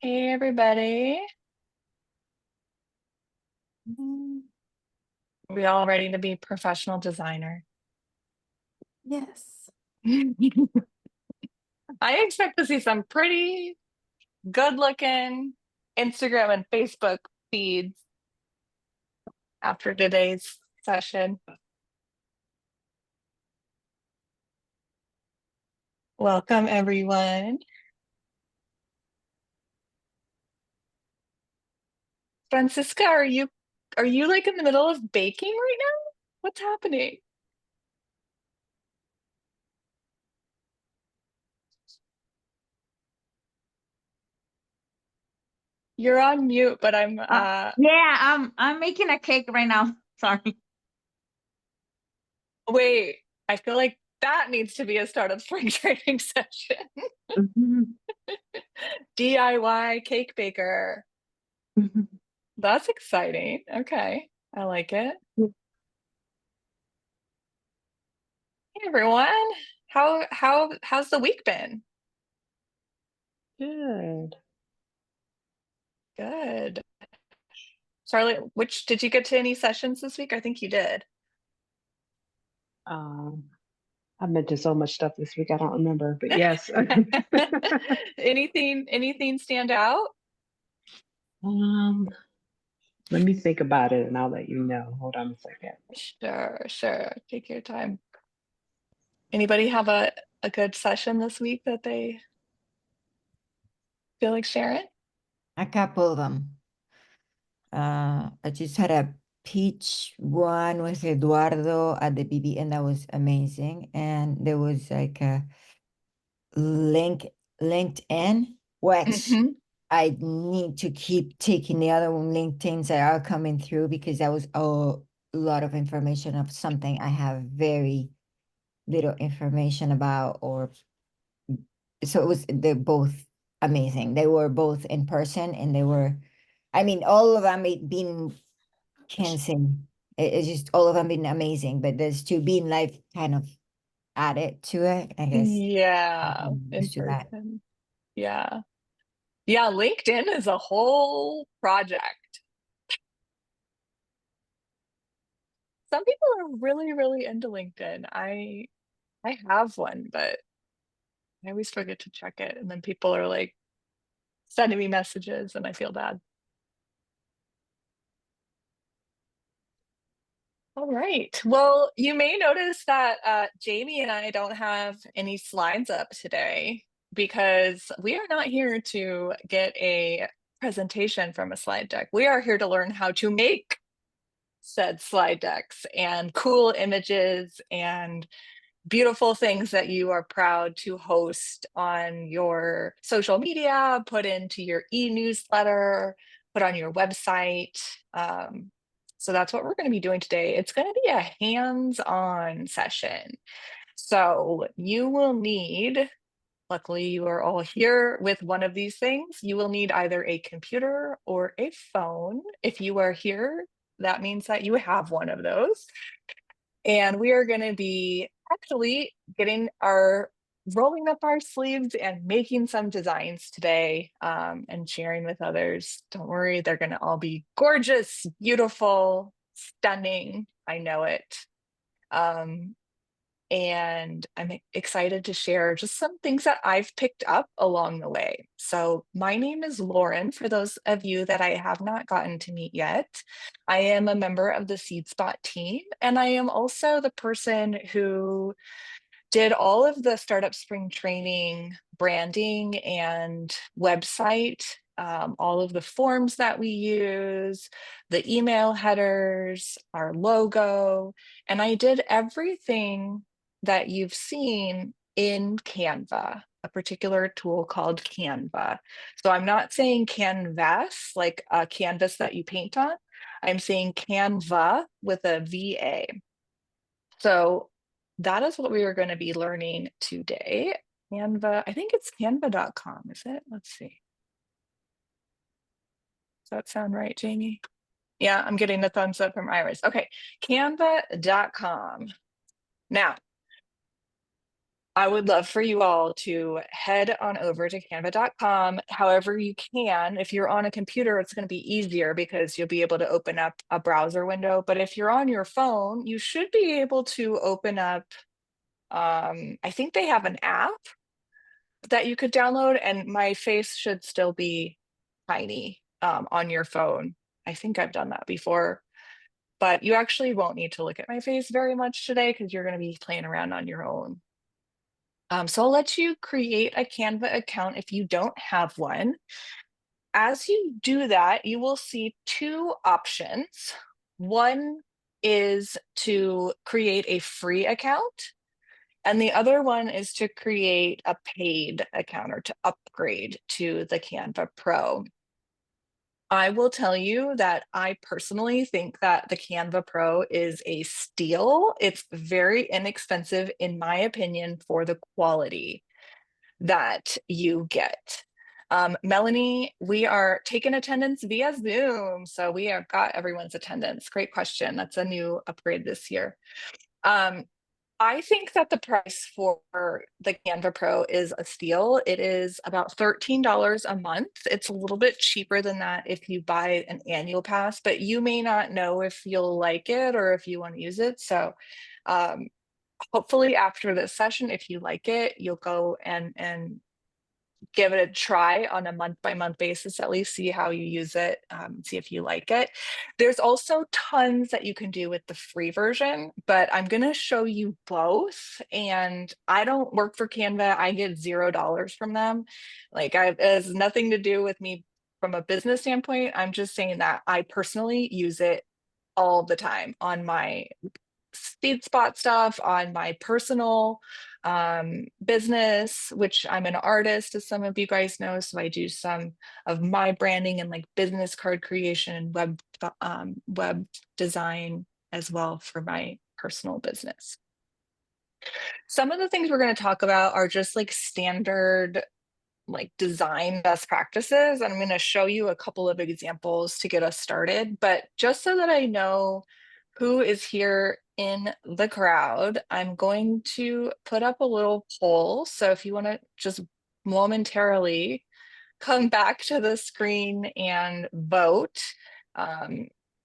Hey, everybody. We all ready to be professional designer? Yes. I expect to see some pretty good looking Instagram and Facebook feeds after today's session. Welcome, everyone. Francisca, are you like in the middle of baking right now? What's happening? You're on mute, but I'm Yeah, I'm making a cake right now. Sorry. wait, I feel like that needs to be a startup spring training session. Mhm. DIY cake baker. Mhm. That's exciting. Okay. I like it. Hey everyone. How's the week been? Good. Good. Charlotte, which did you get to any sessions this week? I think you did. Um, I've been to so much stuff this week, I don't remember, but yes. Anything stand out? Um, Let me think about it and I'll let you know. Hold on a second. Sure. Take your time. Anybody have a good session this week that they feel like sharing? A couple of them. I just had a peach one with Eduardo at the BB, and that was amazing. And there was like a LinkedIn, which Hmm. I need to keep taking the other one, LinkedIn's that are coming through because that was a lot of information of something I have very little information about, or so they're both amazing. They were both in person and they were, I mean, all of them been can't say it's just all of them been amazing, but there's two being live kind of added to it, I guess. Yeah, in Used to that. person. Yeah. Yeah, LinkedIn is a whole project. Some people are really into LinkedIn. I have one, but I always forget to check it. And then people are like sending me messages and I feel bad. All right. Well, you may notice that Jamie and I don't have any slides up today because we are not here to get a presentation from a slide deck. We are here to learn how to make said slide decks and cool images and beautiful things that you are proud to host on your social media, put into your e-newsletter, put on your website. So that's what we're going to be doing today. It's going to be a hands-on session. So you will need, luckily you are all here with one of these things. You will need either a computer or a phone. If you are here, that means that you have one of those. And we are going to be actually rolling up our sleeves and making some designs today, and sharing with others. Don't worry, they're going to all be gorgeous, beautiful, stunning. I know it. Um, and I'm excited to share just some things that I've picked up along the way. So, my name is Lauren, for those of you that I have not gotten to meet yet. I am a member of the Seed Spot team, and I am also the person who did all of the startup spring training branding and website, all of the forms that we use, the email headers, our logo, and I did everything that you've seen in Canva, a particular tool called Canva. So I'm not saying canvas, like a canvas that you paint on. I'm saying Canva with a VA. So that is what we are going to be learning today. Canva, I think it's canva.com, is it? Let's see. Does that sound right, Jamie? Yeah, I'm getting a thumbs up from Iris. Okay, canva.com. Now, I would love for you all to head on over to canva.com. However you can. If you're on a computer, it's going to be easier because you'll be able to open up a browser window. But if you're on your phone, you should be able to open up, I think they have an app that you could download, and my face should still be tiny on your phone. I think I've done that before, but you actually won't need to look at my face very much today because you're going to be playing around on your own. So I'll let you create a Canva account if you don't have one. As you do that, you will see two options. One is to create a free account, and the other one is to create a paid account or to upgrade to the Canva Pro. I will tell you that I personally think that the Canva Pro is a steal. It's very inexpensive, in my opinion, for the quality that you get. Melanie, we are taking attendance via Zoom. So we have got everyone's attendance. Great question. That's a new upgrade this year. I think that the price for the Canva Pro is a steal. It is about $13 a month. It's a little bit cheaper than that if you buy an annual pass, but you may not know if you'll like it or if you want to use it. So hopefully after this session, if you like it, you'll go and give it a try on a month-by-month basis, at least see how you use it, see if you like it. There's also tons that you can do with the free version, but I'm going to show you both. And I don't work for Canva. I get $0 from them. Like, it has nothing to do with me from a business standpoint. I'm just saying that I personally use it all the time on my speed spot stuff, on my personal business, which I'm an artist, as some of you guys know. So I do some of my branding and like business card creation and web design as well for my personal business. Some of the things we're going to talk about are just like standard like design best practices. And I'm going to show you a couple of examples to get us started. But just so that I know who is here in the crowd, I'm going to put up a little poll. So if you want to just momentarily come back to the screen and vote,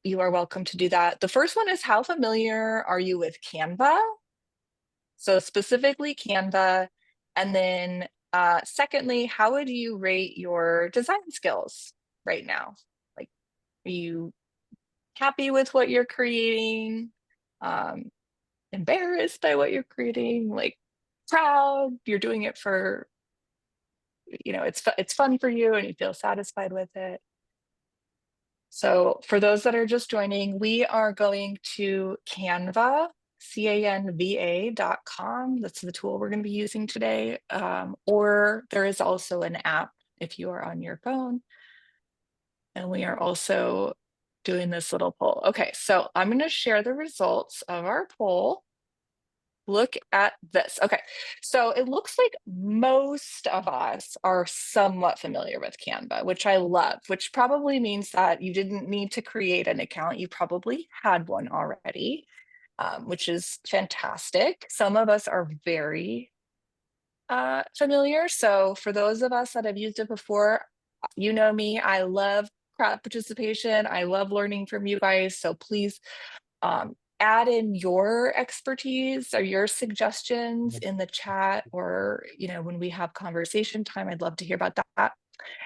you are welcome to do that. The first one is, how familiar are you with Canva? So specifically Canva. And then secondly, how would you rate your design skills right now? Like, are you happy with what you're creating? Embarrassed by what you're creating? Like, proud? You're doing it for, it's fun for you and you feel satisfied with it. So for those that are just joining, we are going to Canva, canva.com. That's the tool we're going to be using today. Or there is also an app if you are on your phone. And we are also doing this little poll. Okay, so I'm going to share the results of our poll. Look at this. Okay, so it looks like most of us are somewhat familiar with Canva, which I love, which probably means that you didn't need to create an account. You probably had one already, which is fantastic. Some of us are very familiar. So for those of us that have used it before, you know me, I love crowd participation. I love learning from you guys. So please add in your expertise or your suggestions in the chat, or when we have conversation time. I'd love to hear about that.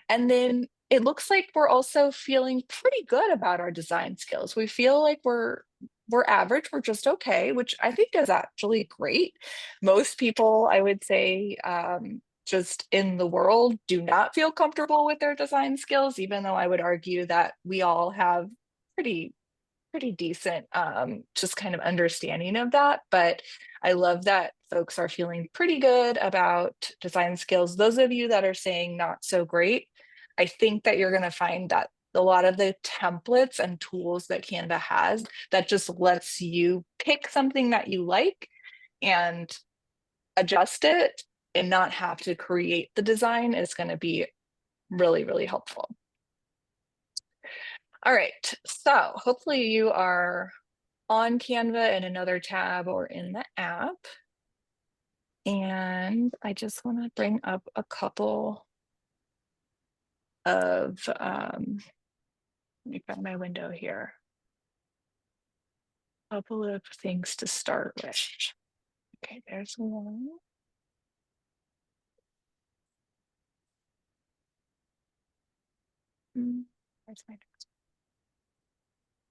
And then it looks like we're also feeling pretty good about our design skills. We feel like we're average, we're just okay, which I think is actually great. Most people, I would say, just in the world, do not feel comfortable with their design skills, even though I would argue that we all have pretty decent just kind of understanding of that. But I love that folks are feeling pretty good about design skills. Those of you that are saying not so great, I think that you're going to find that a lot of the templates and tools that Canva has, that just lets you pick something that you like and adjust it and not have to create the design, is going to be really, really helpful. All right, so hopefully you are on Canva in another tab or in the app. And I just want to bring up a couple of, let me find my window here. A couple of things to start with. Okay, there's one. Where's my next?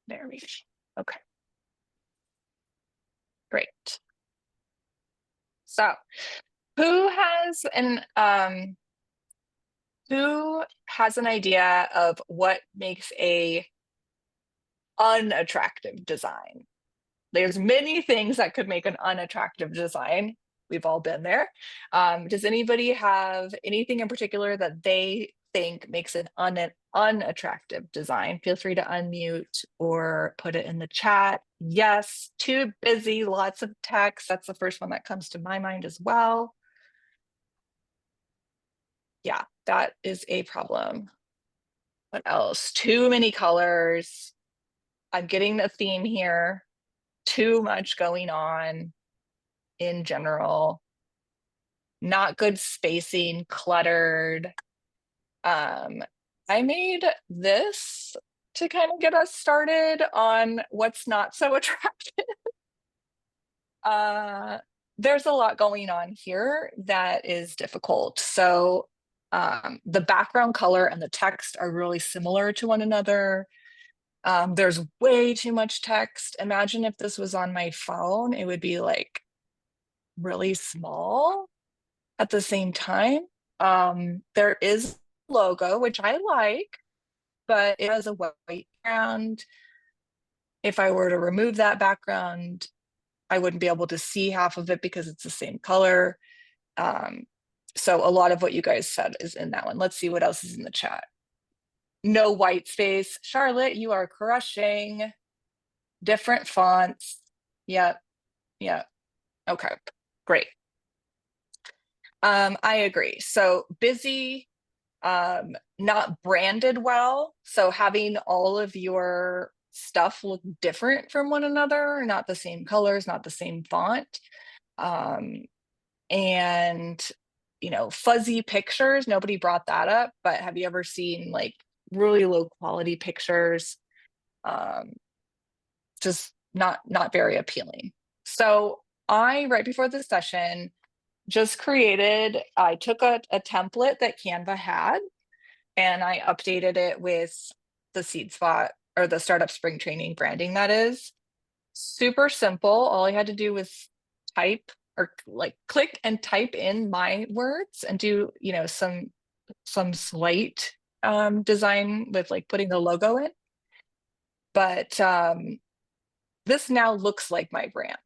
There we go. Okay. Great. So who has an idea of what makes a unattractive design? There's many things that could make an unattractive design. We've all been there. Does anybody have anything in particular that they think makes an unattractive design? Feel free to unmute or put it in the chat. Yes, too busy, lots of text. That's the first one that comes to my mind as well. Yeah, that is a problem. What else? Too many colors. I'm getting the theme here. Too much going on in general. Not good spacing, cluttered. I made this to kind of get us started on what's not so attractive. There's a lot going on here that is difficult. So the background color and the text are really similar to one another. There's way too much text. Imagine if this was on my phone, it would be like really small at the same time. There is a logo, which I like, but it has a white background. If I were to remove that background, I wouldn't be able to see half of it because it's the same color. So a lot of what you guys said is in that one. Let's see what else is in the chat. No white space. Charlotte, you are crushing. Different fonts. Yep. Yep. Okay, great. I agree. So busy, not branded well. So having all of your stuff look different from one another, not the same colors, not the same font. And, you know, fuzzy pictures, nobody brought that up, but have you ever seen like really low quality pictures? Just not very appealing. So I, right before the session, I took a template that Canva had and I updated it with the seed spot or the startup spring training branding that is. Super simple. All I had to do was type or like click and type in my words and do, you know, some slight design with like putting the logo in. But this now looks like my brand.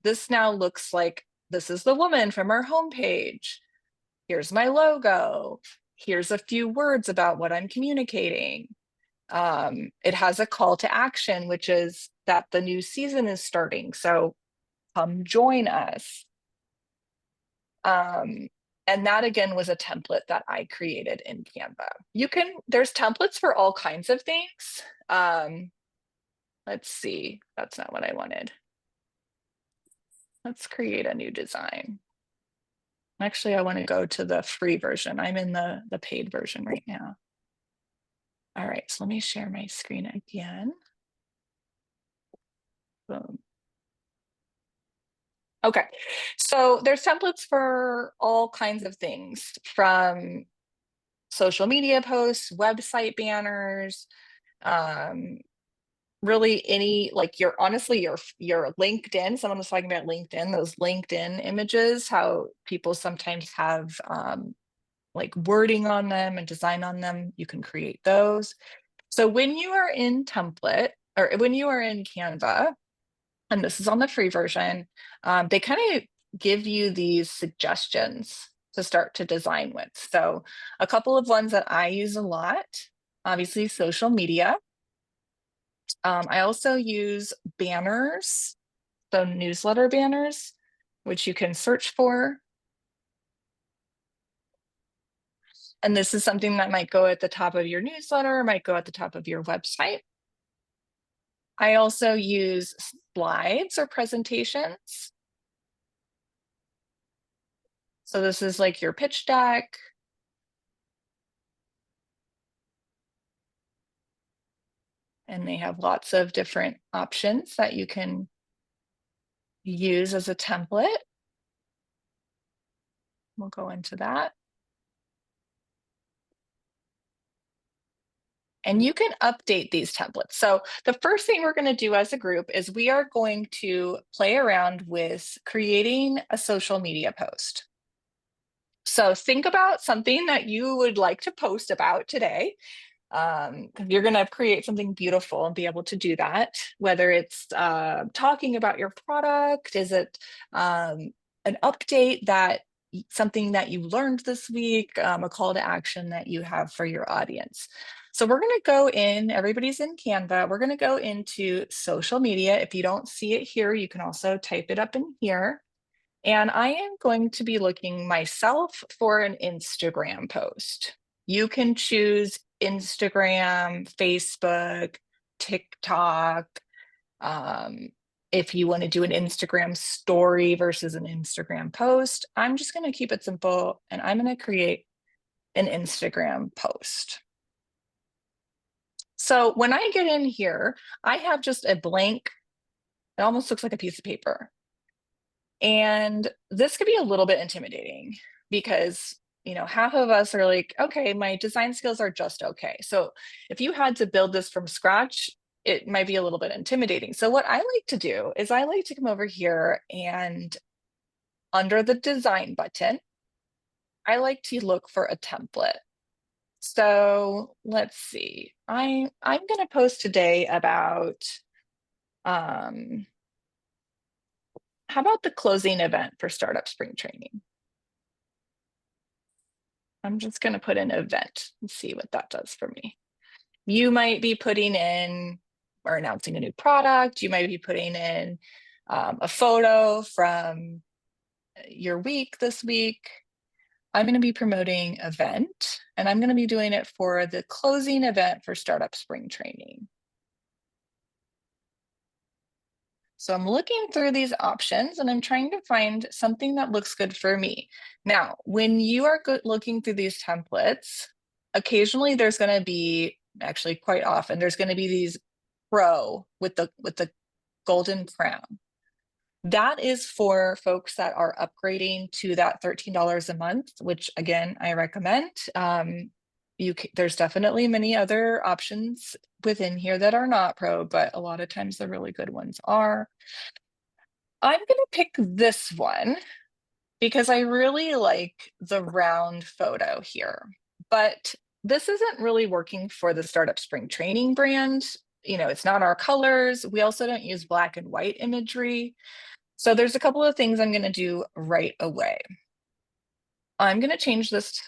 This now looks like this is the woman from our homepage. Here's my logo. Here's a few words about what I'm communicating. It has a call to action, which is that the new season is starting. So come join us. And that again was a template that I created in Canva. There's templates for all kinds of things. Let's see, that's not what I wanted. Let's create a new design. Actually, I want to go to the free version. I'm in the paid version right now. All right, so let me share my screen again. Boom. Okay, so there's templates for all kinds of things, from social media posts, website banners, really any, like your LinkedIn. Someone was talking about LinkedIn, those LinkedIn images, how people sometimes have like wording on them and design on them. You can create those. So when you are in template or when you are in Canva, and this is on the free version, they kind of give you these suggestions to start to design with. So a couple of ones that I use a lot, obviously social media. I also use banners, so newsletter banners, which you can search for. And this is something that might go at the top of your newsletter, might go at the top of your website. I also use slides or presentations. So this is like your pitch deck. And they have lots of different options that you can use as a template. We'll go into that. And you can update these templates. So the first thing we're going to do as a group is we are going to play around with creating a social media post. So think about something that you would like to post about today. You're going to create something beautiful and be able to do that, whether it's talking about your product, is it an update that something that you learned this week, a call to action that you have for your audience. So we're going to go in, everybody's in Canva, we're going to go into social media. If you don't see it here, you can also type it up in here. And I am going to be looking myself for an Instagram post. You can choose Instagram, Facebook, TikTok. If you want to do an Instagram story versus an Instagram post, I'm just going to keep it simple and I'm going to create an Instagram post. So when I get in here, I have just a blank, it almost looks like a piece of paper. And this could be a little bit intimidating because, you know, half of us are like, okay, my design skills are just okay. So if you had to build this from scratch, it might be a little bit intimidating. So what I like to do is I like to come over here and under the design button, I like to look for a template. So let's see, I'm going to post today about, how about the closing event for Startup Spring Training? I'm just going to put in event and see what that does for me. You might be putting in or announcing a new product. You might be putting in a photo from your week this week. I'm going to be promoting event and I'm going to be doing it for the closing event for Startup Spring Training. So I'm looking through these options and I'm trying to find something that looks good for me. Now, when you are looking through these templates, occasionally there's going to be, actually quite often, there's going to be these pro with the golden crown. That is for folks that are upgrading to that $13 a month, which again, I recommend. There's definitely many other options within here that are not pro, but a lot of times the really good ones are. I'm going to pick this one because I really like the round photo here, but this isn't really working for the Startup Spring Training brand. You know, it's not our colors. We also don't use black and white imagery. So there's a couple of things I'm going to do right away. I'm going to change this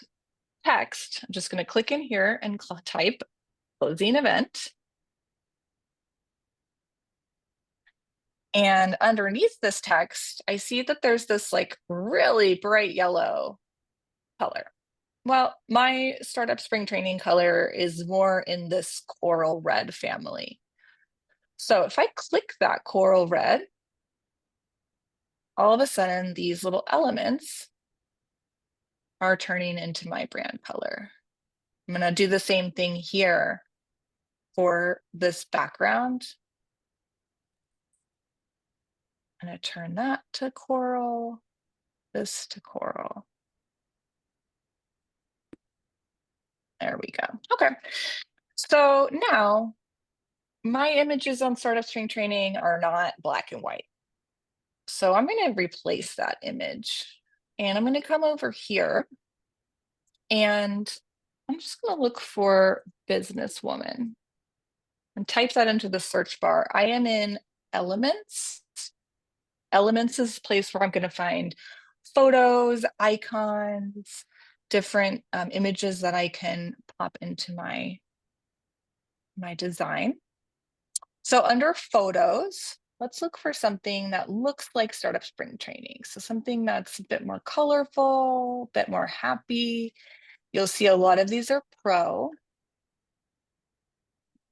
text. I'm just going to click in here and type closing event. And underneath this text, I see that there's this like really bright yellow color. Well, my Startup Spring Training color is more in this coral red family. So if I click that coral red, all of a sudden these little elements are turning into my brand color. I'm going to do the same thing here for this background. I'm going to turn that to coral, this to coral. There we go. Okay. So now my images on Startup Spring Training are not black and white. So I'm going to replace that image and I'm going to come over here and I'm just going to look for businesswoman and type that into the search bar. I am in Elements. Elements is a place where I'm going to find photos, icons, different images that I can pop into my design. So under photos, let's look for something that looks like Startup Spring Training. So something that's a bit more colorful, a bit more happy. You'll see a lot of these are pro.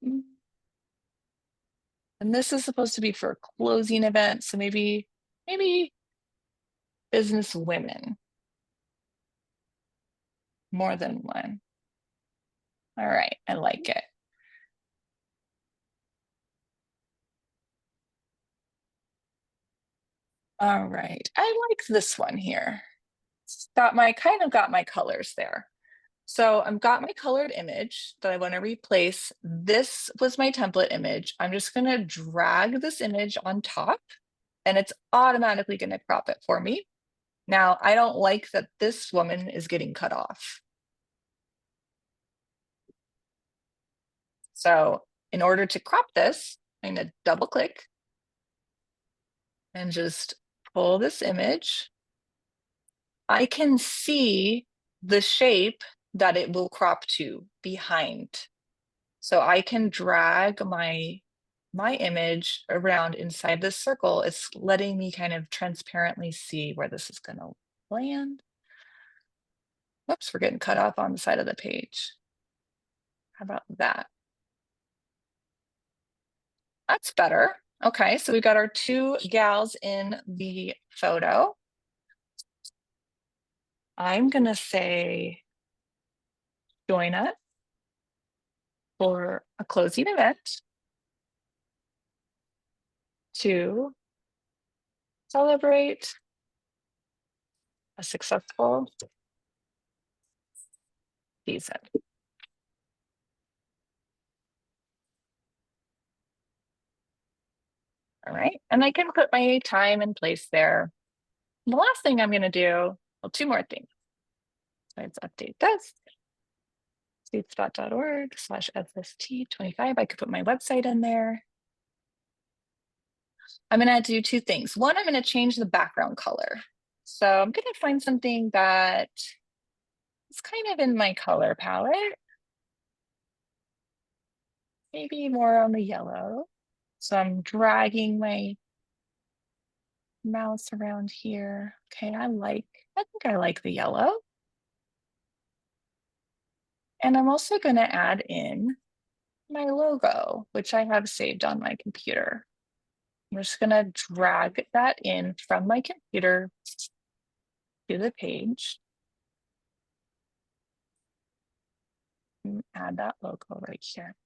And this is supposed to be for a closing event. So maybe business women. more than one. All right, I like it. All right, I like this one here. It's got my kind of got my colors there. So I've got my colored image that I want to replace. This was my template image. I'm just going to drag this image on top and it's automatically going to crop it for me. Now, I don't like that this woman is getting cut off. So in order to crop this, I'm going to double click and just pull this image. I can see the shape that it will crop to behind. So I can drag my image around inside this circle. It's letting me kind of transparently see where this is going to land. Whoops, we're getting cut off on the side of the page. How about that? That's better. Okay, so we got our two gals in the photo. I'm gonna say join us for a closing event to celebrate a successful season. All right, and I can put my time and place there. The last thing I'm gonna do, well, two more things. So let's update this. sweetspot.org/SST25. I could put my website in there. I'm gonna do two things. One, I'm gonna change the background color. So I'm gonna find something that is kind of in my color palette. Maybe more on the yellow. So I'm dragging my mouse around here. Okay, I think I like the yellow. And I'm also gonna add in my logo, which I have saved on my computer. I'm just gonna drag that in from my computer to the page. And add that logo right here.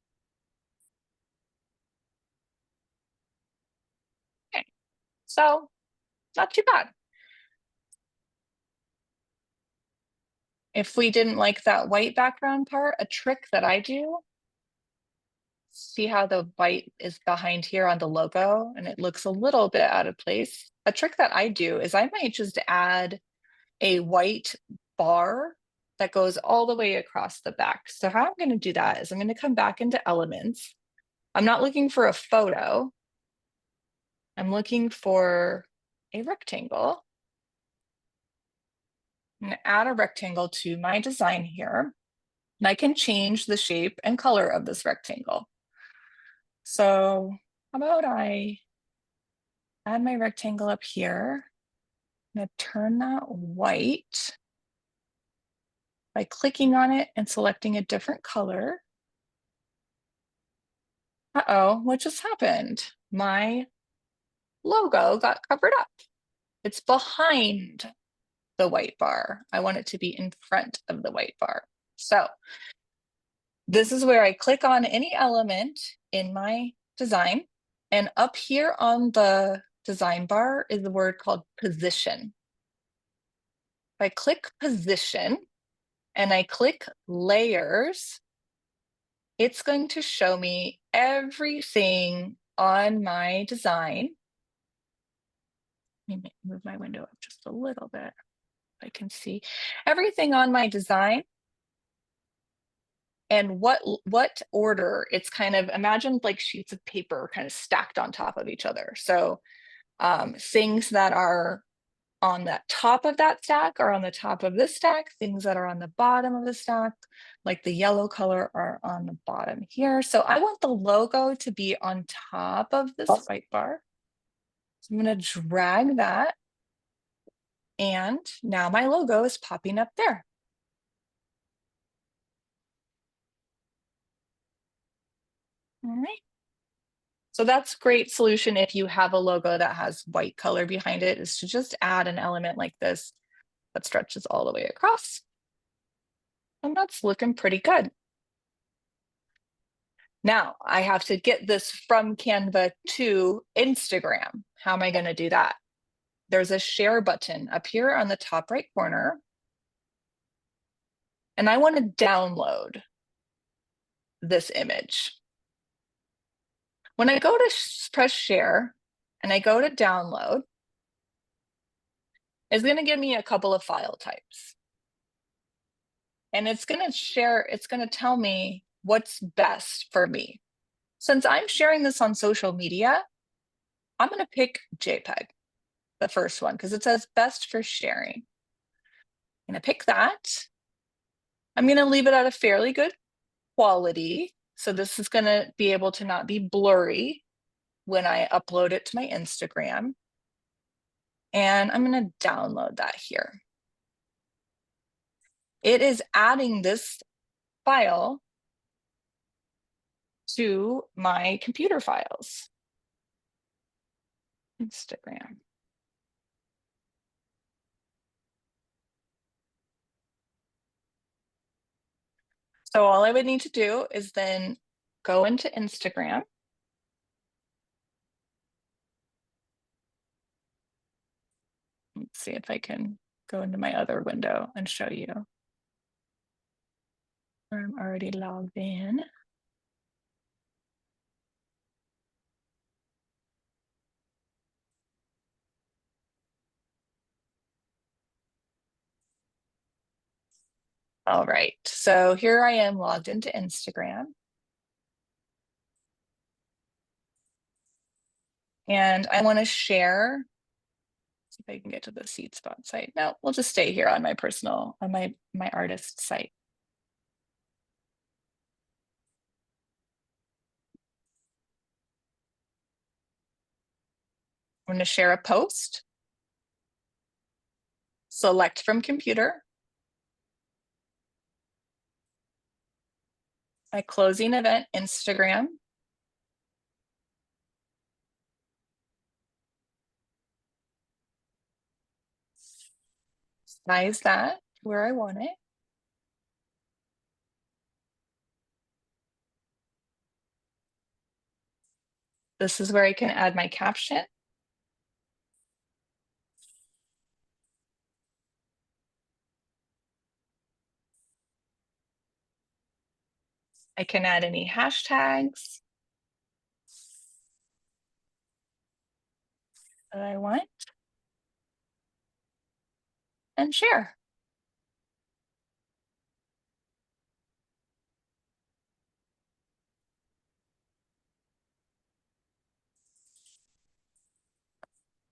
Okay, so not too bad. If we didn't like that white background part, a trick that I do, see how the white is behind here on the logo and it looks a little bit out of place. A trick that I do is I might just add a white bar that goes all the way across the back. So how I'm going to do that is I'm going to come back into elements. I'm not looking for a photo. I'm looking for a rectangle. I'm going to add a rectangle to my design here. And I can change the shape and color of this rectangle. So how about I add my rectangle up here. I'm gonna turn that white by clicking on it and selecting a different color. Uh-oh, what just happened? My logo got covered up. It's behind the white bar. I want it to be in front of the white bar. So this is where I click on any element in my design. And up here on the design bar is the word called position. If I click position and I click layers, it's going to show me everything on my design. Let me move my window up just a little bit. I can see everything on my design and what order. It's kind of, imagine like sheets of paper kind of stacked on top of each other. So things that are on the top of that stack are on the top of this stack. Things that are on the bottom of the stack, like the yellow color, are on the bottom here. So I want the logo to be on top of this white bar. So I'm going to drag that. And now my logo is popping up there. All right. So that's a great solution if you have a logo that has white color behind it, is to just add an element like this that stretches all the way across. And that's looking pretty good. Now I have to get this from Canva to Instagram. How am I going to do that? There's a share button up here on the top right corner. And I want to download this image. When I go to press share and I go to download, it's going to give me a couple of file types. And it's going to tell me what's best for me. Since I'm sharing this on social media, I'm going to pick JPEG, the first one, because it says best for sharing. I'm going to pick that. I'm going to leave it at a fairly good quality. So this is going to be able to not be blurry when I upload it to my Instagram. And I'm going to download that here. It is adding this file to my computer files. Instagram. So all I would need to do is then go into Instagram. Let's see if I can go into my other window and show you. I'm already logged in. All right, so here I am logged into Instagram. And I want to share, see if I can get to the seed spot site. No, we'll just stay here on my personal, on my artist site. I'm going to share a post, select from computer, my closing event, Instagram. Size that where I want it. This is where I can add my caption. I can add any hashtags that I want and share.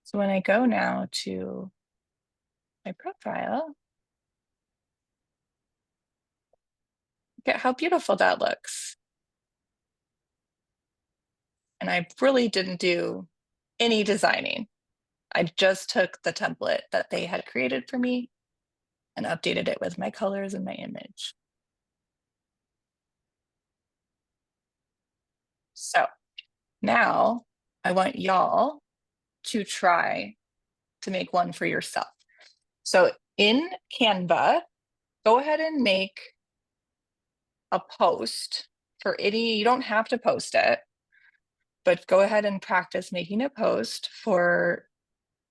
So when I go now to my profile, look at how beautiful that looks. And I really didn't do any designing. I just took the template that they had created for me and updated it with my colors and my image. So now I want y'all to try to make one for yourself. So in Canva, go ahead and make a post for any, you don't have to post it, but go ahead and practice making a post for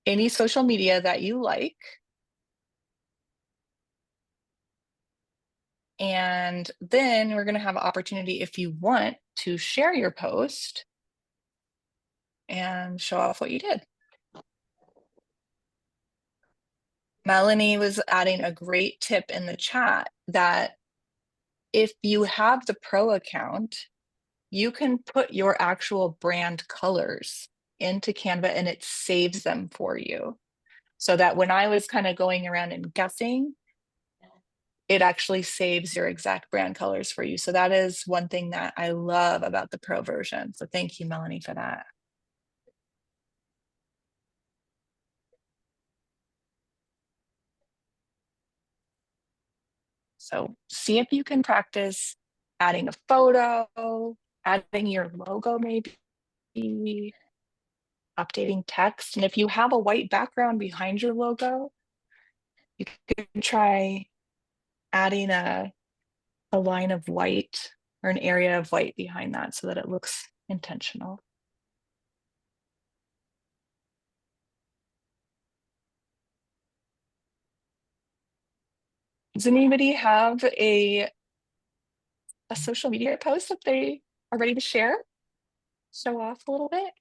any social media that you like. And then we're going to have an opportunity, if you want, to share your post and show off what you did. Melanie was adding a great tip in the chat that if you have the pro account, you can put your actual brand colors into Canva and it saves them for you. So that when I was kind of going around and guessing, it actually saves your exact brand colors for you. So that is one thing that I love about the pro version. So thank you, Melanie, for that. So see if you can practice adding a photo, adding your logo, maybe updating text. And if you have a white background behind your logo, you can try adding a a line of white or an area of white behind that so that it looks intentional. Does anybody have a social media post that they are ready to share? Show off a little bit?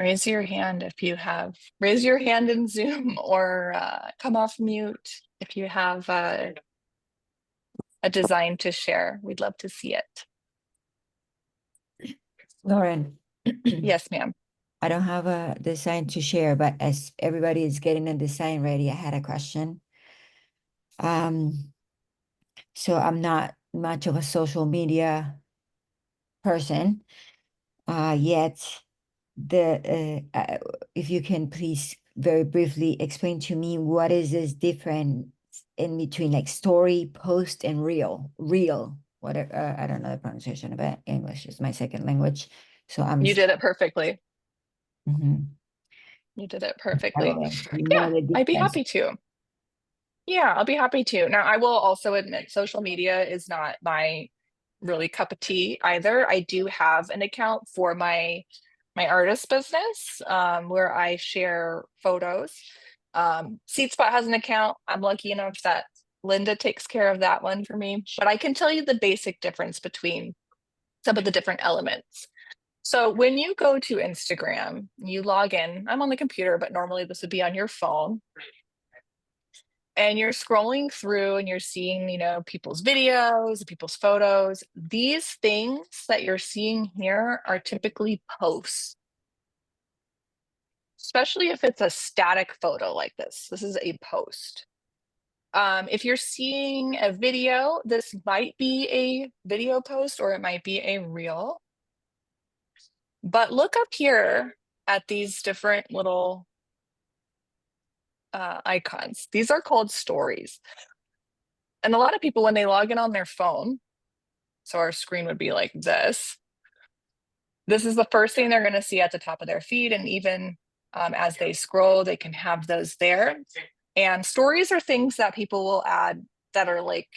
Raise your hand if you have, raise your hand in Zoom or come off mute if you have a design to share. We'd love to see it. Lauren. Yes, ma'am. I don't have a design to share, but as everybody is getting a design ready, I had a question. So I'm not much of a social media person, yet if you can please very briefly explain to me what is this difference in between like story, post, and reel, whatever. I don't know the pronunciation of it. English is my second language, so You did it perfectly. Mhm. You did it perfectly. You Yeah, know the I'd be difference. happy to. Yeah, I'll be happy to. Now, I will also admit social media is not my really cup of tea either. I do have an account for my artist business where I share photos. Seed Spot has an account. I'm lucky enough that Linda takes care of that one for me. But I can tell you the basic difference between some of the different elements. So when you go to Instagram, you log in. I'm on the computer, but normally this would be on your phone. And you're scrolling through and you're seeing, you know, people's videos, people's photos. These things that you're seeing here are typically posts, especially if it's a static photo like this. This is a post. If you're seeing a video, this might be a video post or it might be a reel. But look up here at these different little icons. These are called stories. And a lot of people, when they log in on their phone, so our screen would be like this. This is the first thing they're going to see at the top of their feed. And even as they scroll, they can have those there. And stories are things that people will add that are like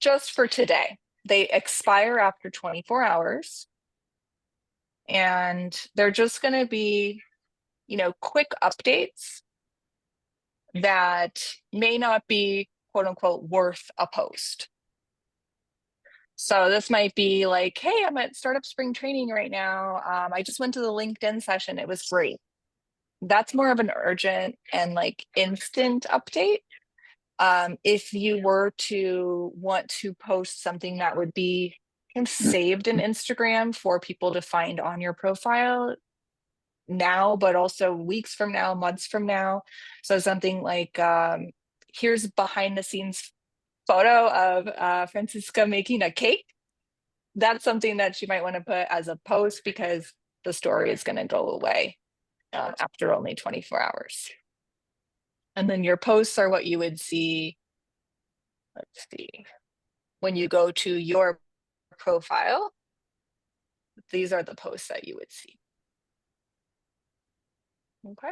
just for today. They expire after 24 hours. And they're just going to be, you know, quick updates that may not be quote unquote worth a post. So this might be like, hey, I'm at startup spring training right now. I just went to the LinkedIn session. It was great. That's more of an urgent and like instant update. If you were to want to post something that would be kind of saved in Instagram for people to find on your profile now, but also weeks from now, months from now. So something like, here's behind the scenes photo of Francisca making a cake. That's something that you might want to put as a post because the story is going to go away after only 24 hours. And then your posts are what you would see. Let's see. When you go to your profile, these are the posts that you would see. Okay.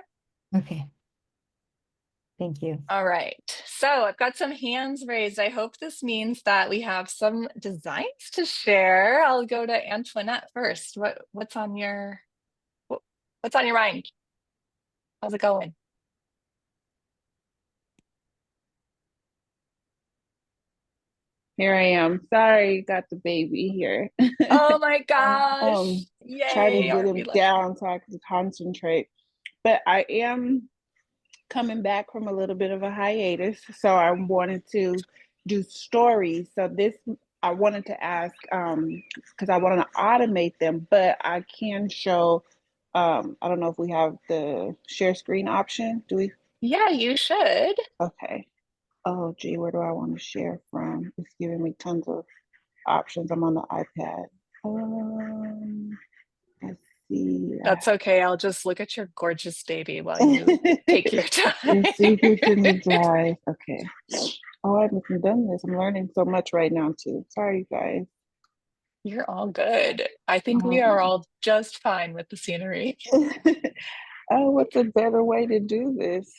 Okay. Thank you. All right. So I've got some hands raised. I hope this means that we have some designs to share. I'll go to Antoinette first. What's on your mind? How's it going? Here I am. Sorry, got the baby here. Oh my I'm gosh. trying to Yay. get Aren't we him lucky? down so I can concentrate. But I am coming back from a little bit of a hiatus, so I wanted to do stories. So this I wanted to ask because I want to automate them, but I can show. I don't know if we have the share screen option. Do we? Yeah, you should. Okay. Oh, gee, where do I want to share from? It's giving me tons of options. I'm on the iPad. Let's see. That's okay. I'll just look at your gorgeous baby while you take your time. Your secrets in the drive. Okay. Oh, I haven't done this. I'm learning so much right now too. Sorry, guys. You're all good. I think we are Um, all just fine with the scenery. oh, what's a better way to do this?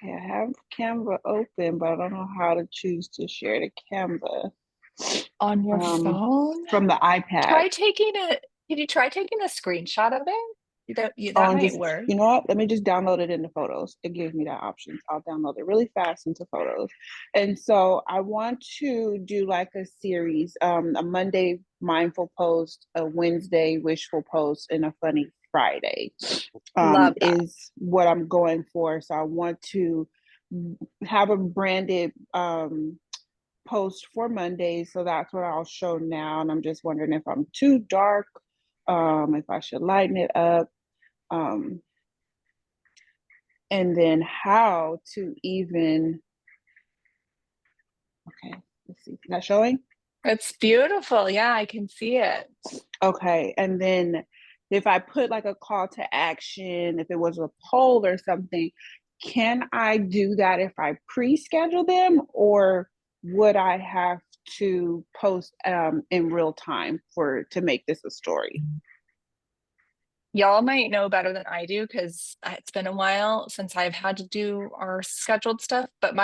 Okay, I have Canva open, but I don't know how to choose to share to Canva On your phone? from the iPad. Try taking it. Can you try taking a screenshot of it? Oh, That and might just, work. you know what? Let me just download it into Photos. It gives me that option. I'll download it really fast into Photos. And so I want to do like a series, a Monday mindful post, a Wednesday wishful post, and a funny Friday, Love that. is what I'm going for. So I want to have a branded post for Monday. So that's what I'll show now. And I'm just wondering if I'm too dark, if I should lighten it up. Um, and then how to even, okay, let's see, is that showing? It's beautiful. Yeah, I can see it. Okay, and then if I put like a call to action, if it was a poll or something, can I do that if I pre-schedule them, or would I have to post in real time to make this a story? Y'all might know better than I do because it's been a while since I've had to do our scheduled stuff. But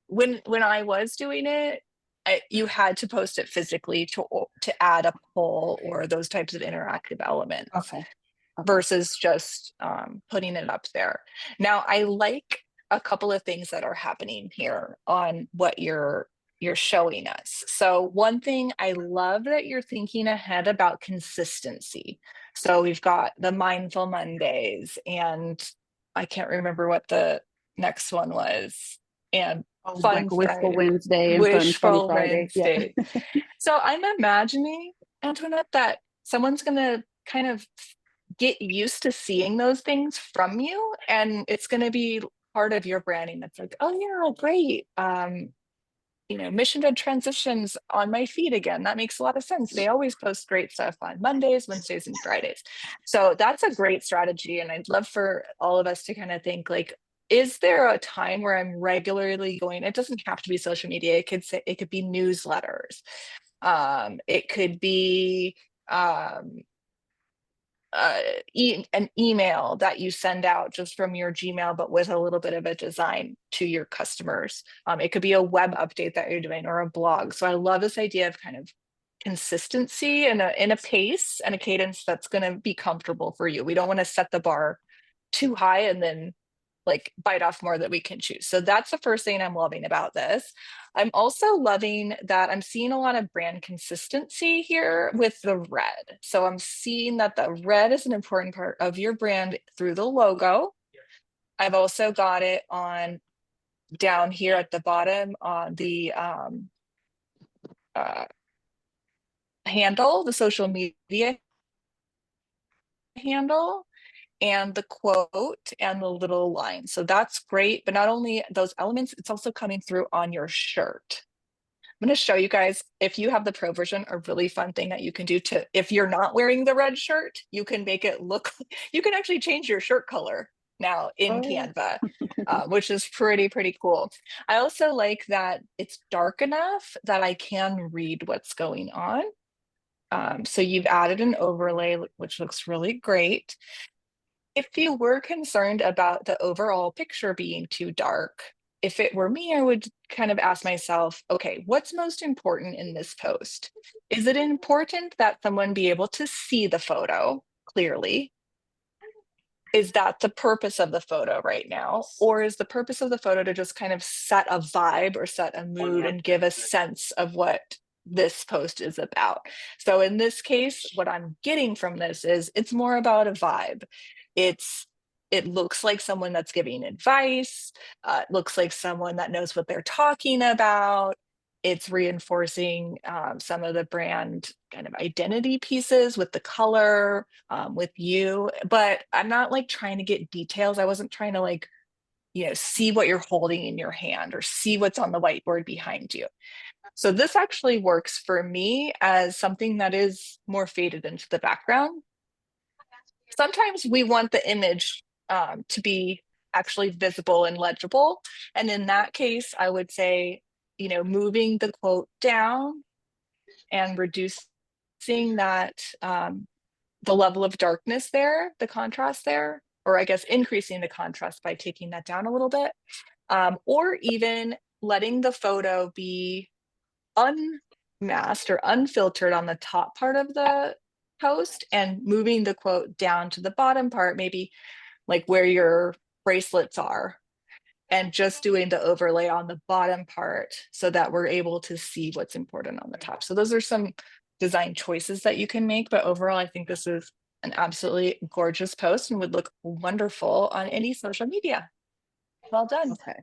when I was doing it, you had to post it physically to add a poll or those types of interactive elements Okay. Okay. versus just putting it up there. Now, I like a couple of things that are happening here on what you're showing us. So one thing, I love that you're thinking ahead about consistency. So we've got the Mindful Mondays, and I can't remember what the next one was, and Oh, Fun like Wistful Friday, Wednesday and Funny Wishful Friday. Yeah. Wednesday. So I'm imagining, Antoinette, that someone's going to kind of get used to seeing those things from you, and it's going to be part of your branding. That's like, oh yeah, great. Mission to transitions on my feed again. That makes a lot of sense. They always post great stuff on Mondays, Wednesdays, and Fridays. So that's a great strategy. And I'd love for all of us to kind of think like, is there a time where I'm regularly going? It doesn't have to be social media. It could be newsletters. It could be um, an email that you send out just from your Gmail, but with a little bit of a design to your customers. It could be a web update that you're doing or a blog. So I love this idea of kind of consistency and in a pace and a cadence that's going to be comfortable for you. We don't want to set the bar too high and then like bite off more that we can choose. So that's the first thing I'm loving about this. I'm also loving that I'm seeing a lot of brand consistency here with the red. So I'm seeing that the red is an important part of your brand through the logo. I've also got it on down here at the bottom on the uh, handle, the social media handle, and the quote and the little line. So that's great. But not only those elements, it's also coming through on your shirt. I'm going to show you guys, if you have the pro version, a really fun thing that you can do to, if you're not wearing the red shirt, you can make it look, you can actually change your shirt color now in Oh, Canva, which is pretty cool. I also like that it's dark enough that I can read what's going on. So you've added an overlay, which looks really great. If you were concerned about the overall picture being too dark, if it were me, I would kind of ask myself, okay, what's most important in this post? Is it important that someone be able to see the photo clearly? Is that the purpose of the photo right now? Or is the purpose of the photo to just kind of set a vibe or set a mood and give a sense of what this post is about? So in this case, what I'm getting from this is it's more about a vibe. It looks like someone that's giving advice. It looks like someone that knows what they're talking about. It's reinforcing some of the brand kind of identity pieces with the color, with you. But I'm not like trying to get details. I wasn't trying to like see what you're holding in your hand or see what's on the whiteboard behind you. So this actually works for me as something that is more faded into the background. Sometimes we want the image to be actually visible and legible. And in that case, I would say, moving the quote down and reducing that, the level of darkness there, the contrast there, or I guess increasing the contrast by taking that down a little bit, or even letting the photo be unmasked or unfiltered on the top part of the post and moving the quote down to the bottom part, maybe like where your bracelets are, and just doing the overlay on the bottom part so that we're able to see what's important on the top. So those are some design choices that you can make, but overall, I think this is an absolutely gorgeous post and would look wonderful on any social media. Well done. Okay.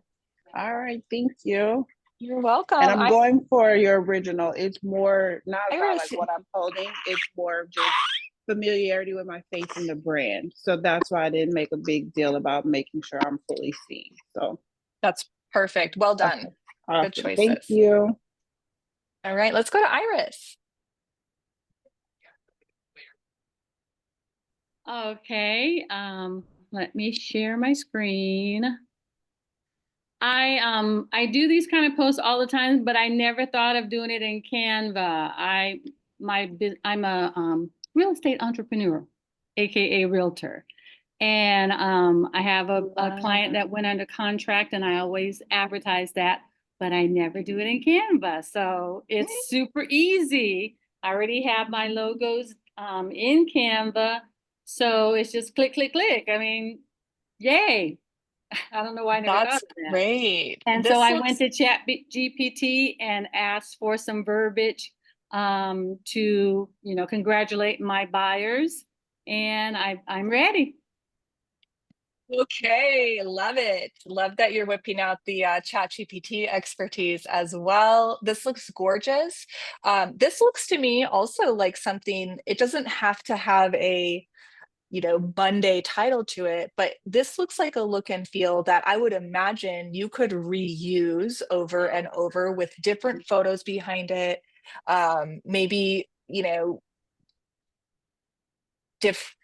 All right. Thank you. You're welcome. And I'm going for your original. It's more not about like what I'm holding. It's more of just familiarity with my face and the brand. So that's why I didn't make a big deal about making sure I'm fully seen. So that's perfect. Well done. Okay. Awesome. Good choices. Thank you. All right, let's go to Iris. Okay, let me share my screen. I do these kind of posts all the time, but I never thought of doing it in Canva. I'm a real estate entrepreneur, aka realtor, and I have a client that went under contract, and I always advertise that, but I never do it in Canva. So it's super easy. I already have my logos in Canva. So it's just click, click, click. I mean, yay. I don't know why I never thought of that. Great. And so I went to Chat GPT and asked for some verbiage to, congratulate my buyers. And I'm ready. Okay, love it. Love that you're whipping out the Chat GPT expertise as well. This looks gorgeous. This looks to me also like something, it doesn't have to have a Monday title to it, but this looks like a look and feel that I would imagine you could reuse over and over with different photos behind it. Maybe,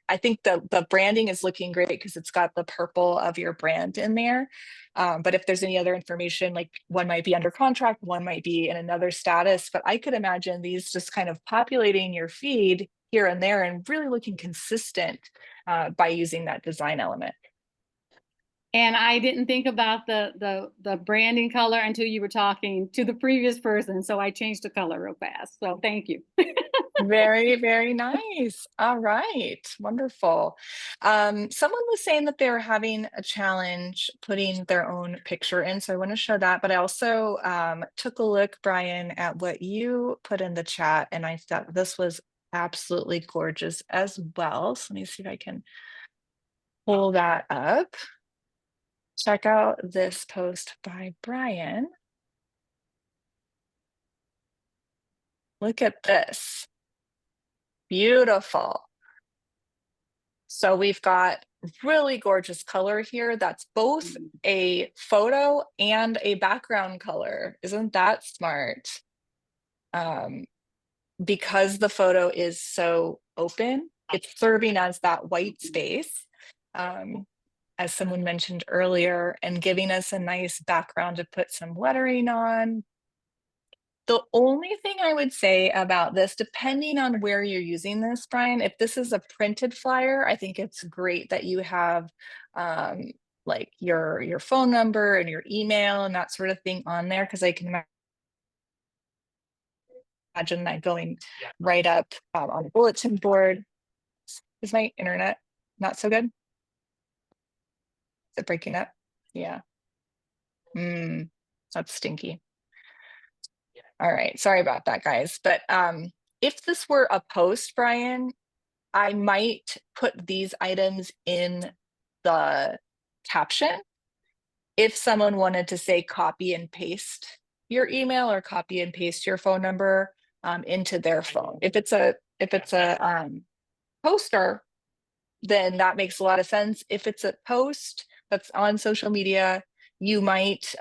I think the branding is looking great because it's got the purple of your brand in there. But if there's any other information, like one might be under contract, one might be in another status, but I could imagine these just kind of populating your feed here and there and really looking consistent by using that design element. And I didn't think about the branding color until you were talking to the previous person. So I changed the color real fast. So thank you. Very, very nice. All right. Wonderful. Someone was saying that they're having a challenge putting their own picture in. So I want to show that. But I also took a look, Brian, at what you put in the chat. And I thought this was absolutely gorgeous as well. So let me see if I can pull that up. Check out this post by Brian. Look at this. Beautiful. So we've got really gorgeous color here. That's both a photo and a background color. Isn't that smart? Because the photo is so open, it's serving as that white space, as someone mentioned earlier, and giving us a nice background to put some lettering on. The only thing I would say about this, depending on where you're using this, Brian, if this is a printed flyer, I think it's great that you have like your phone number and your email and that sort of thing on there, because I can imagine that going right up on a bulletin board. Is my internet not so good? Is it breaking up? Yeah. That's stinky. All right, sorry about that, guys. But if this were a post, Brian, I might put these items in the caption. If someone wanted to say copy and paste your email or copy and paste your phone number into their phone. If it's a poster, then that makes a lot of sense. If it's a post, that's on social media, you might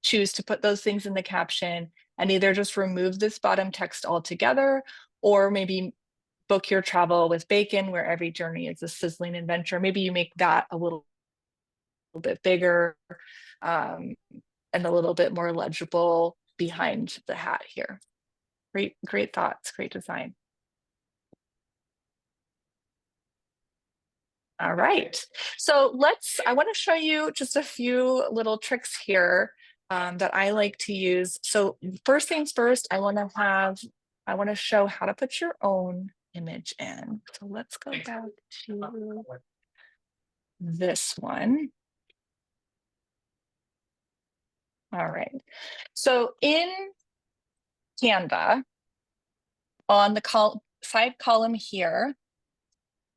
choose to put those things in the caption and either just remove this bottom text altogether, or maybe book your travel with bacon, where every journey is a sizzling adventure. Maybe you make that a little bit bigger and a little bit more legible behind the hat here. Great thoughts, great design. All right, so I want to show you just a few little tricks here that I like to use. So first things first, I want to show how to put your own image in. So let's go back to this one. All right, so in Canva, on the side column here,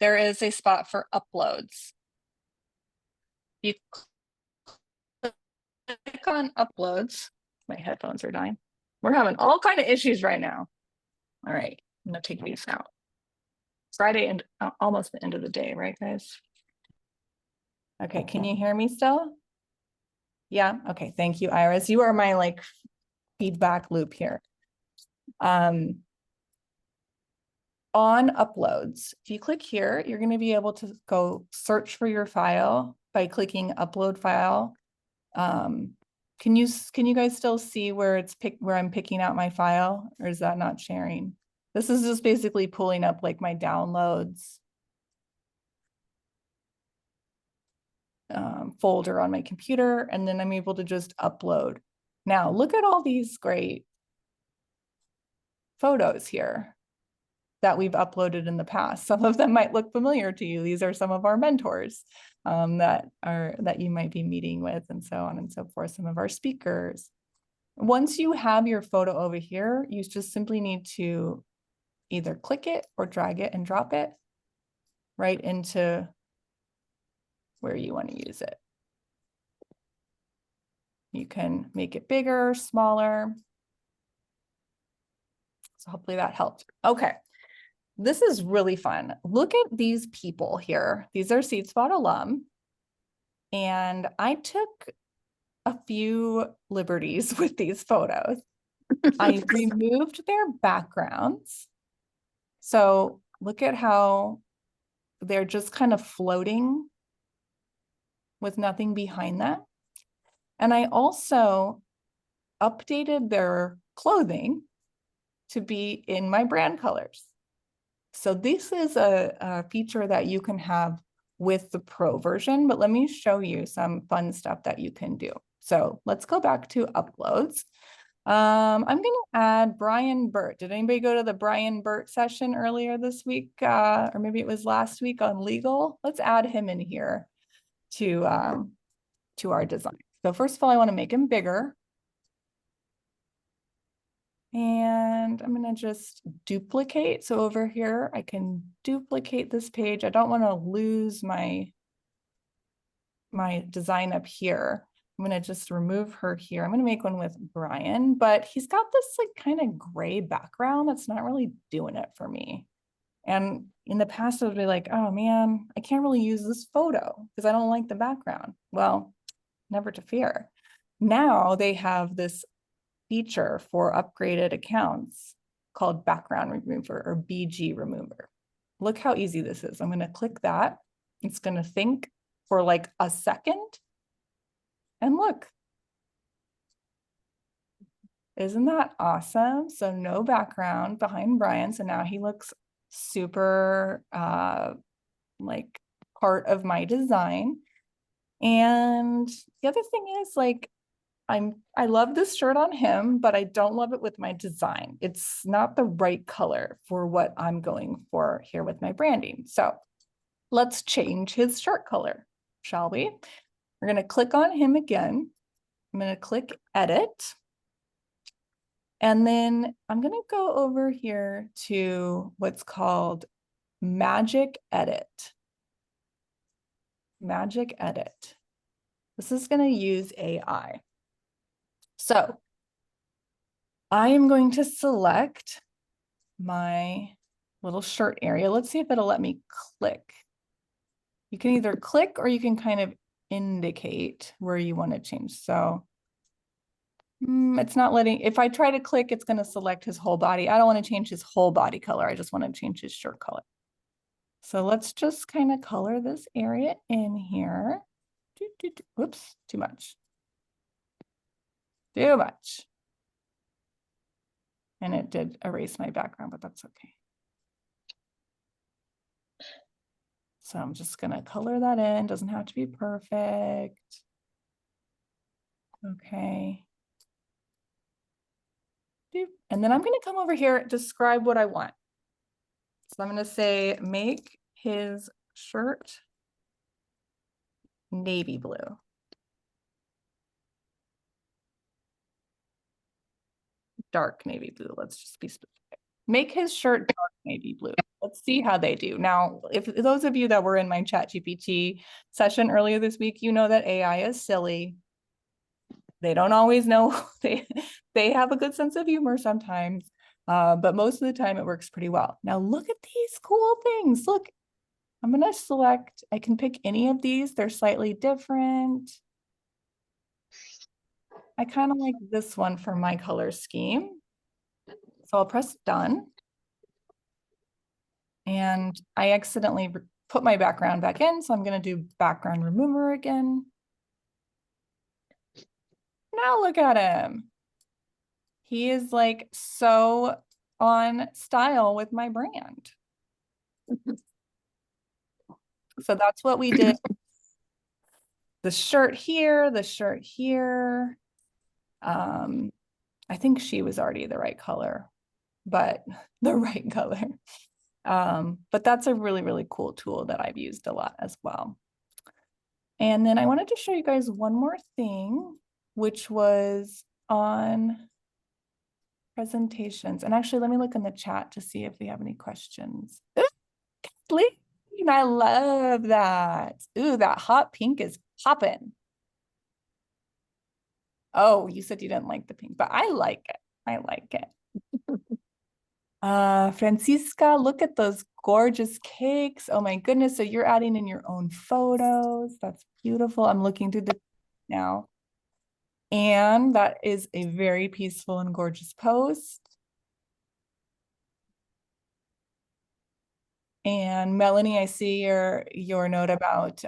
there is a spot for uploads. You click on uploads. My headphones are dying. We're having all kind of issues right now. All right, I'm gonna take these out. Friday and almost the end of the day, right, guys? Okay, can you hear me still? Yeah, okay, thank you, Iris. You are my like feedback loop here. On uploads, if you click here, you're going to be able to go search for your file by clicking upload file. Can you guys still see where I'm picking out my file, or is that not sharing? This is just basically pulling up like my downloads folder on my computer, and then I'm able to just upload. Now look at all these great photos here that we've uploaded in the past. Some of them might look familiar to you. These are some of our mentors that you might be meeting with, and so on and so forth, some of our speakers. Once you have your photo over here, you just simply need to either click it or drag it and drop it right into where you want to use it. You can make it bigger, smaller. So hopefully that helped. Okay. This is really fun. Look at these people here. These are Seed Spot alum. And I took a few liberties with these photos. I removed their backgrounds. So look at how they're just kind of floating with nothing behind them. And I also updated their clothing to be in my brand colors. So this is a feature that you can have with the Pro version, but let me show you some fun stuff that you can do. So let's go back to uploads. I'm going to add Brian Burt. Did anybody go to the Brian Burt session earlier this week? Or maybe it was last week on legal? Let's add him in here to our design. So first of all, I want to make him bigger. And I'm going to just duplicate. So over here, I can duplicate this page. I don't want to lose my design up here. I'm going to just remove her here. I'm going to make one with Brian, but he's got this like kind of gray background that's not really doing it for me. And in the past, I would be like, oh man, I can't really use this photo because I don't like the background. Well, never to fear. Now they have this feature for upgraded accounts called background remover or BG remover. Look how easy this is. I'm going to click that. It's going to think for like a second. And look, isn't that awesome? So no background behind Brian. So now he looks super like part of my design. And the other thing is like, I love this shirt on him, but I don't love it with my design. It's not the right color for what I'm going for here with my branding. So let's change his shirt color, shall we? We're going to click on him again. I'm going to click edit. And then I'm going to go over here to what's called Magic Edit. Magic Edit. This is going to use AI. So I am going to select my little shirt area. Let's see if it'll let me click. You can either click or you can kind of indicate where you want to change. So it's not letting, if I try to click, it's going to select his whole body. I don't want to change his whole body color. I just want to change his shirt color. So let's just kind of color this area in here. Whoops, too much. Too much. And it did erase my background, but that's okay. So I'm just going to color that in. Doesn't have to be perfect. Okay. And then I'm going to come over here, describe what I want. So I'm going to say, make his shirt navy blue. Dark navy blue. Let's just be specific. Make his shirt dark navy blue. Let's see how they do. Now, if those of you that were in my ChatGPT session earlier this week, you know that AI is silly. They don't always know. They have a good sense of humor sometimes, but most of the time it works pretty well. Now look at these cool things. Look, I'm going to select, I can pick any of these. They're slightly different. I kind of like this one for my color scheme. So I'll press done. And I accidentally put my background back in. So I'm going to do background remover again. Now look at him. He is like so on style with my brand. So that's what we did. The shirt here, the shirt here. I think she was already the right color, but the right color. But that's a really, really cool tool that I've used a lot as well. And then I wanted to show you guys one more thing, which was on presentations. And actually, let me look in the chat to see if we have any questions. Kathleen, I love that. Ooh, that hot pink is popping. Oh, you said you didn't like the pink, but I like it. I like it. Francisca, look at those gorgeous cakes. Oh my goodness. So you're adding in your own photos. That's beautiful. I'm looking through the now. And that is a very peaceful and gorgeous post. And Melanie, I see your note about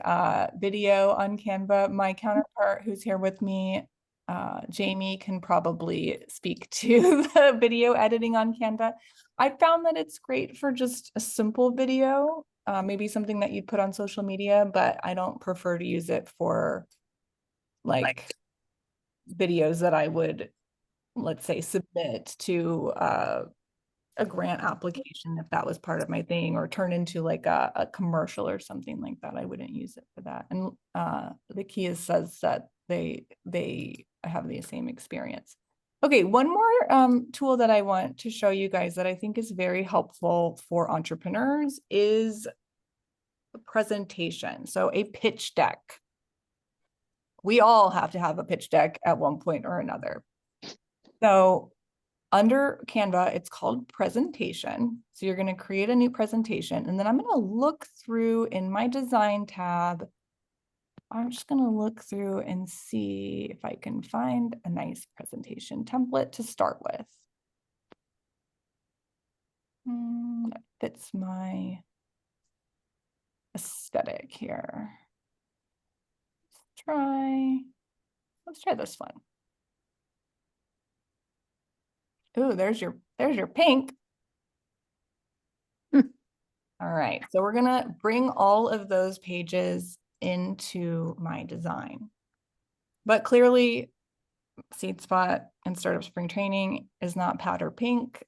video on Canva. My counterpart who's here with me, Jamie, can probably speak to the video editing on Canva. I found that it's great for just a simple video, maybe something that you'd put on social media, but I don't prefer to use it for like videos that I would, let's say, submit to a grant application if that was part of my thing, or turn into like a commercial or something like that. I wouldn't use it for that. And the Kia says that they have the same experience. Okay, one more tool that I want to show you guys that I think is very helpful for entrepreneurs is presentation. So a pitch deck. We all have to have a pitch deck at one point or another. So under Canva, it's called presentation. So you're going to create a new presentation, and then I'm going to look through in my design tab. I'm just going to look through and see if I can find a nice presentation template to start with. That fits my aesthetic here. Let's try this one. Ooh, there's your pink. All right, so we're gonna bring all of those pages into my design. But clearly, Seed Spot and Startup Spring Training is not powder pink.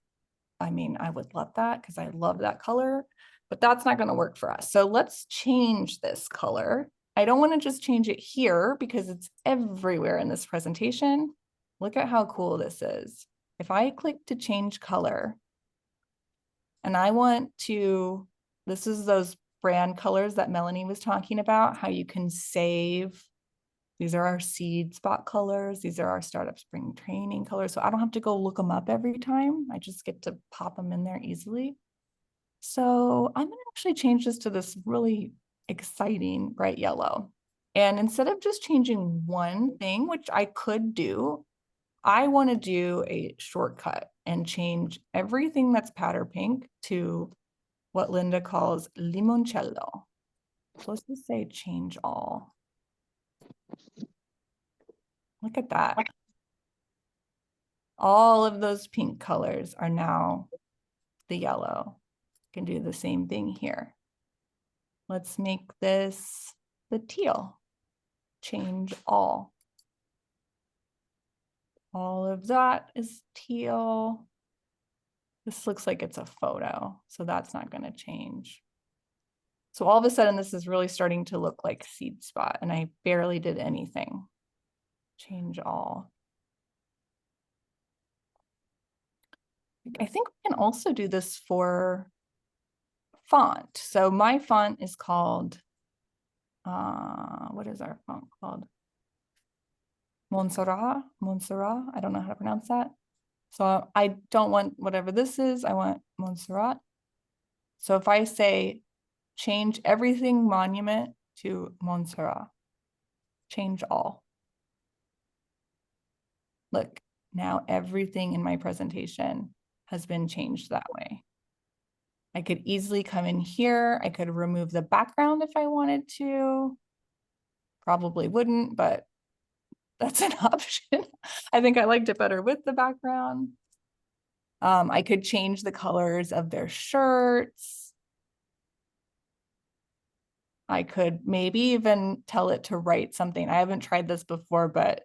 I mean, I would love that because I love that color, but that's not gonna work for us. So let's change this color. I don't wanna just change it here because it's everywhere in this presentation. Look at how cool this is. If I click to change color, and I want to, this is those brand colors that Melanie was talking about, how you can save. These are our Seed Spot colors. These are our Startup Spring Training colors. So I don't have to go look them up every time. I just get to pop them in there easily. So I'm gonna actually change this to this really exciting bright yellow. And instead of just changing one thing, which I could do, I want to do a shortcut and change everything that's powder pink to what Linda calls limoncello. So let's just say change all. Look at that. All of those pink colors are now the yellow. Can do the same thing here. Let's make this the teal. Change all. All of that is teal. This looks like it's a photo, so that's not going to change. So all of a sudden, this is really starting to look like Seed Spot, and I barely did anything. Change all. I think we can also do this for font. So my font is called, what is our font called? Montserrat, I don't know how to pronounce that. So I don't want whatever this is, I want Montserrat. So if I say change everything monument to Montserrat, change all. Look, now everything in my presentation has been changed that way. I could easily come in here. I could remove the background if I wanted to. Probably wouldn't, but that's an option. I think I liked it better with the background. I could change the colors of their shirts. I could maybe even tell it to write something. I haven't tried this before, but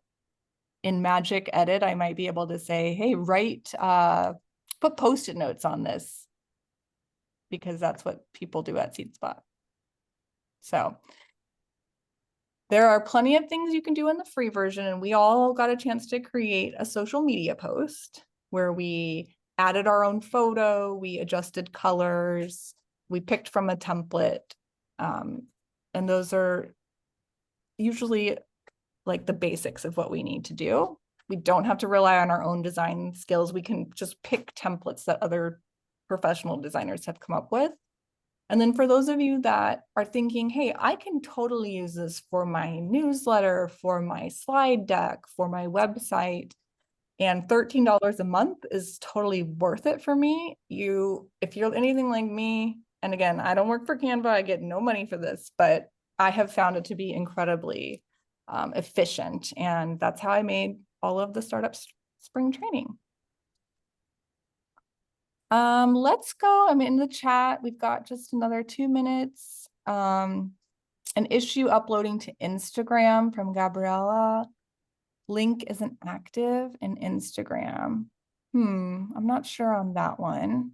in Magic Edit, I might be able to say, hey, write, put Post-it notes on this, because that's what people do at SeedSpot. So there are plenty of things you can do in the free version, and we all got a chance to create a social media post where we added our own photo, we adjusted colors, we picked from a template, and those are usually like the basics of what we need to do. We don't have to rely on our own design skills. We can just pick templates that other professional designers have come up with. And then for those of you that are thinking, hey, I can totally use this for my newsletter, for my slide deck, for my website, and $13 a month is totally worth it for me. If you're anything like me, and again, I don't work for Canva, I get no money for this, but I have found it to be incredibly efficient. And that's how I made all of the startup spring training. Let's go. I'm in the chat. We've got just another 2 minutes. An issue uploading to Instagram from Gabriella. Link isn't active in Instagram. I'm not sure on that one.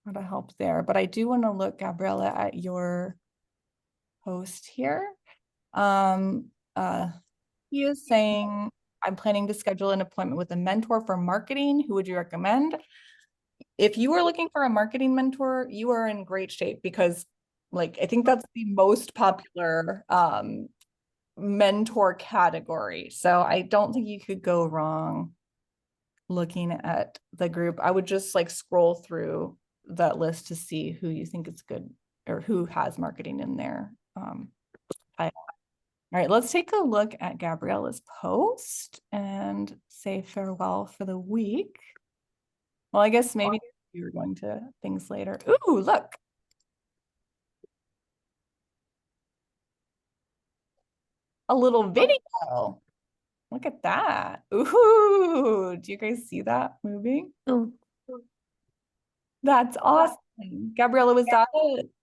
How to help there, but I do want to look, Gabriella, at your post here. He is saying, I'm planning to schedule an appointment with a mentor for marketing. Who would you recommend? If you are looking for a marketing mentor, you are in great shape, because like, I think that's the most popular mentor category. So I don't think you could go wrong looking at the group. I would just like scroll through that list to see who you think is good or who has marketing in there. All right, let's take a look at Gabriella's post and say farewell for the week. Well, I guess maybe we were going to things later. Ooh, look. A little video. Look at that. Ooh, do you guys see that moving? Oh, That's awesome. Gabriella, was that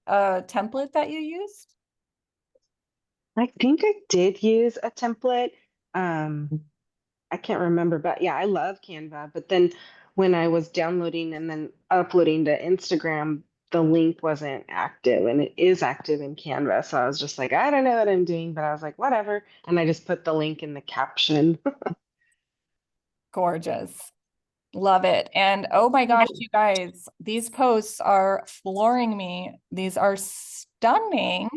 a template that you used? I think I did use a template. I can't remember, but yeah, I love Canva. But then when I was downloading and then uploading to Instagram, the link wasn't active, and it is active in Canva. So I was just like, I don't know what I'm doing, but I was like, whatever. And I just put the link in the caption. Gorgeous. Love it. And oh my gosh, you guys, these posts are flooring me. These are stunning.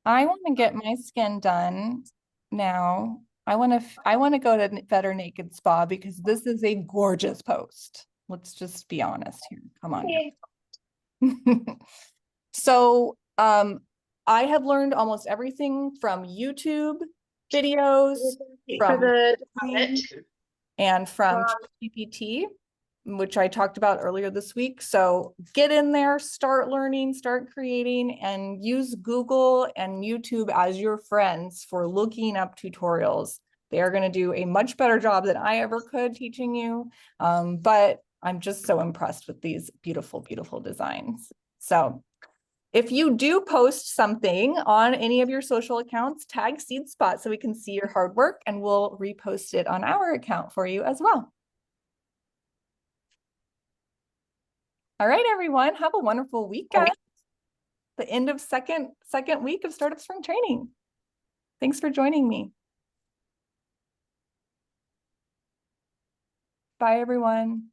I want to get my skin done now. I want to go to Better Naked Spa because this is a gorgeous post. Let's just be honest here. Come on. So, I have learned almost everything from YouTube videos, For from the deposit. and from GPT, which I talked about earlier this week. So get in there, start learning, start creating, and use Google and YouTube as your friends for looking up tutorials. They are going to do a much better job than I ever could teaching you. But I'm just so impressed with these beautiful, beautiful designs. So if you do post something on any of your social accounts, tag Seed Spot so we can see your hard work, and we'll repost it on our account for you as well. All right, everyone, have a wonderful weekend. The end of second week of Startup Spring Training. Thanks for joining me. Bye, everyone.